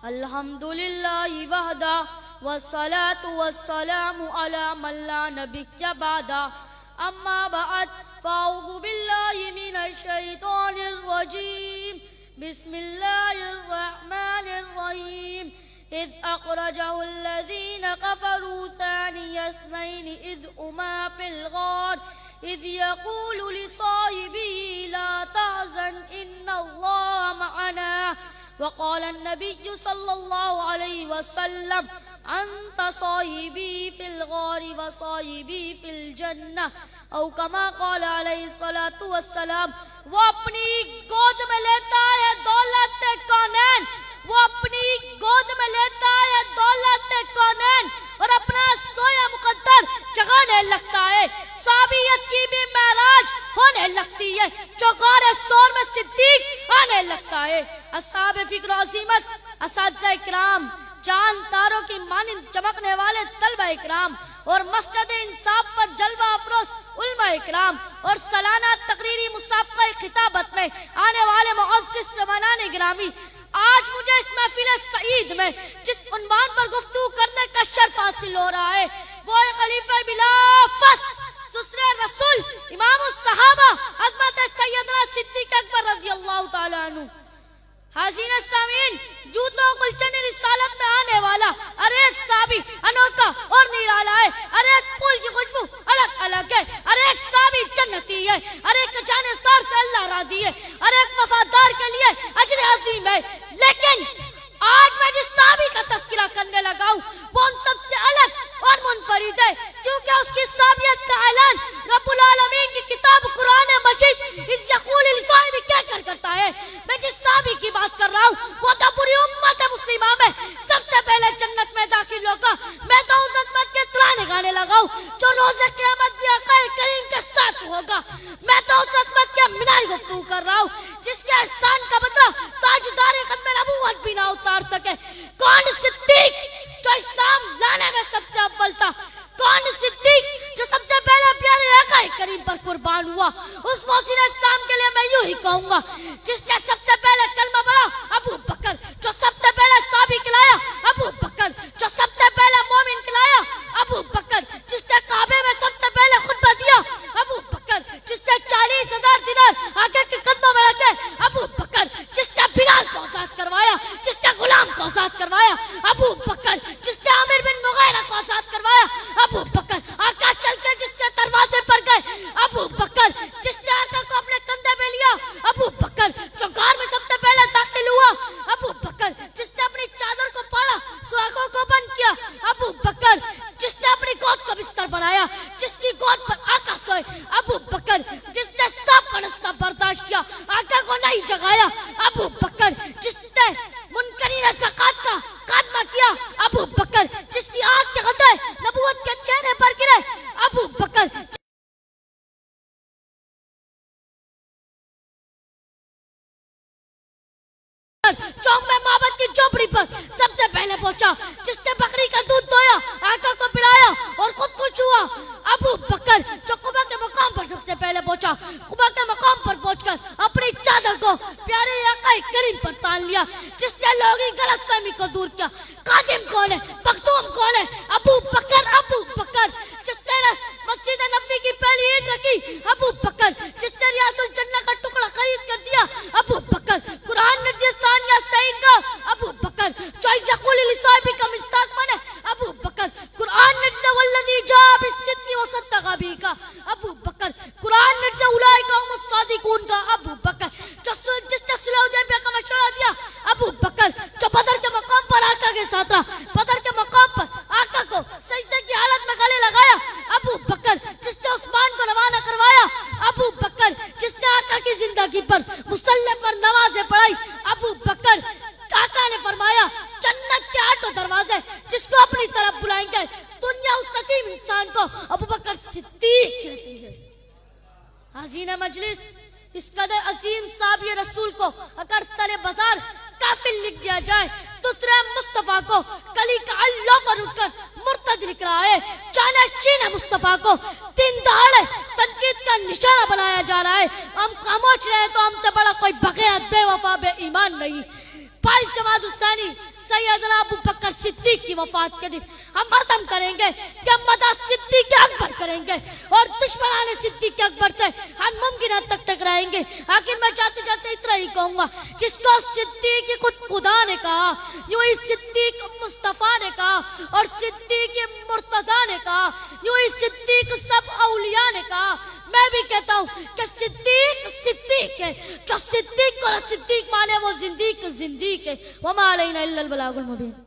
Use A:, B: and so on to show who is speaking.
A: الحمدللہ وحدہ والصلاة والسلام علی من لا نبی بعدہ اما بعد فاعوذ باللہ من الشیطان الرجیم بسم اللہ الرحمن الرحیم اذ اخرجہ الذین کفروا ثانی اثنین اذ ہما فی الغار اذ یقول لصاحبہ لا تحزن ان اللہ معنا وقال النبي صلى الله عليه وسلم أنت صاحبي في الغار وصاحبي في الجنة او كما قال عليه الصلاة والسلام. وہ اپنی گود میں لیتا ہے دولت کونین، وہ اپنی گود میں لیتا ہے دولت کونین اور اپنا سویا مقدر جگانے لگتا ہے. صحابیت کی بھی معراج ہونے لگتی ہے، چوغار سور میں صدیق آنے لگتا ہے. اصحاب فکر و عظیمت، اساتذہ اکرام، چاند تاروں کی مانند چمکنے والے طلبہ اکرام اور مسجد انصاف پر جلوہ افروز علماء اکرام اور سالانہ تقریری مسابقہ خطابت میں آنے والے معزز مہمانان گرامی، آج مجھے اس محفل سعید میں جس عنوان پر گفتگو کرنے کا شرف حاصل ہو رہا ہے وہ ہے خلیفہ بلا فصل سسر رسول امام الصحابہ حضرت سیدنا صدیق اکبر رضی اللہ تعالیٰ عنہ. حاضرین سامعین، جوتوں گلشن رسالت میں آنے والا ہر ایک صحابی انوکھا اور نرالا ہے، ہر ایک پھول کی خوشبو الگ الگ ہے، ہر ایک صحابی جنتی ہے، ہر ایک جانسار سے اللہ راضی ہے، ہر ایک وفادار کے لیے اجر عظیم ہے. لیکن آج میں جس صحابی کا تذکرہ کرنے لگا ہوں وہ ان سب سے الگ اور منفرد ہے، کیونکہ اس کی صحابیت کا اعلان رب العالمین کی کتاب قرآن مجید اذ یقول لصاحبہ کہہ کر کرتا ہے. میں جس صحابی کی بات کر رہا ہوں وہ تو پوری امت مسلمہ میں سب سے پہلے جنت میں داخل ہوگا. میں تو اس عظمت کے ترانے گانے لگا ہوں جو روز قیامت بھی آقا کریم کے ساتھ ہوگا. میں تو اس عظمت کے مینار گفتگو کر رہا ہوں جس کے احسان کا بدلہ تاجدار ختم نبوت بھی نہ اتار سکے. کون صدیق جو اسلام لانے میں سب سے اول تھا؟ کون صدیق جو سب سے پہلے پیارے آقا کریم پر قربان ہوا؟ اس محسن اسلام کے لیے میں یوں ہی کہوں گا جس نے سب سے پہلے کلمہ پڑھا ابو بکر، جو سب سے پہلے صحابی کہلایا ابو بکر، جو سب سے پہلے مومن کہلایا ابو بکر، جس نے کعبے میں سب سے پہلے خطبہ دیا ابو بکر، جس نے 40,000 دینار آقا کے قدموں میں رکھے ابو بکر، جس نے بلال کو آزاد کروایا، جس نے غلام کو آزاد کروایا ابو بکر، جس نے عامر بن مغیرہ کو آزاد کروایا ابو بکر، آقا چل کے جس نے دروازے پر گئے ابو بکر، جس نے آقا کو اپنے کندھے پہ لیا ابو بکر، جو غار میں سب سے پہلے داخل ہوا ابو بکر، جس نے اپنی چادر کو پاڑا سراغوں کو بند کیا ابو بکر، جس نے اپنی گود کو بستر بنایا، جس کی گود پر آقا سوئے ابو بکر، جس نے سانپ کا نسنا برداشت کیا آقا کو نہیں جگایا ابو بکر، جس نے منکرین زکات کا خاتمہ کیا ابو بکر، جس کی آنکھ کے قطرے نبوت کے چہرے پر گرے ابو بکر، چوک میں معبد کی جھوپڑی پر سب سے پہلے پہنچا، جس نے بکری کا دودھ دویا آقا کو پلایا اور خود خوش ہوا ابو بکر، جو قبا کے مقام پر سب سے پہلے پہنچا، قبا کے مقام پر پہنچ کر اپنی چادر کو پیارے آقا کریم پر تان لیا، جس نے لوگوں کی غلط فہمی کو دور کیا. خادم کون ہے؟ مخدوم کون ہے؟ ابو بکر. ابو بکر جس نے مسجد نبوی کی پہلی اینٹ رکھی ابو بکر، جس نے ریاض الجنہ کا ٹکڑا خرید کر دیا ابو بکر، قرآن نجد ثانیہ سعید کا ابو بکر، جو اذ یقول لصاحبہ کا مصداق بنے ابو بکر، قرآن نجد والذی جاء بالصدق وصدق بہ کا ابو بکر، قرآن نجد اولئک هم الصادقون کا ابو بکر، جس نے صلح حدیبیہ کا مشورہ دیا ابو بکر، جو بدر کے مقام پر آقا کے ساتھ رہا، بدر کے مقام پر آقا کو سجدے کی حالت میں گلے لگایا ابو بکر، جس نے عثمان کو روانہ کروایا ابو بکر، جس نے آقا کی زندگی پر مصلی پر نمازیں پڑھائی ابو بکر. آقا نے فرمایا جنت کے 8 دروازے جس کو اپنی طرف بلائیں گے دنیا اس عظیم انسان کو ابو بکر صدیق کہتی ہے. حاضرین مجلس، اس قدر عظیم صحابی رسول کو اگر تلے بازار کافل لکھ دیا جائے تو ترے مصطفیٰ کو کلی کا اللہ پر اٹھ کر مرتد لکھ رہا ہے. جانشین مصطفیٰ کو دن دہاڑے تنقید کا نشانہ بنایا جا رہا ہے. ہم خاموش رہے تو ہم سے بڑا کوئی بغیر بے وفا بے ایمان نہیں. 22 جمادی الثانی سیدنا ابو بکر صدیق کی وفات کے دن ہم عزم کریں گے کہ ہم مدح صدیق اکبر کریں گے اور دشمنان صدیق اکبر سے ہم ممکن حد تک ٹکرائیں گے. آخر میں چاہتے چاہتے اتنا ہی کہوں گا, جس کو صدیق خود خدا نے کہا, یوں ہی صدیق مصطفیٰ نے کہا, اور صدیق مرتضیٰ نے کہا, یوں ہی صدیق سب اولیاء نے کہا. میں بھی کہتا ہوں کہ صدیق صدیق ہے, جو صدیق کو صدیق مانے وہ زندیق زندیق ہے. وما علینا الا البلاغ المبین.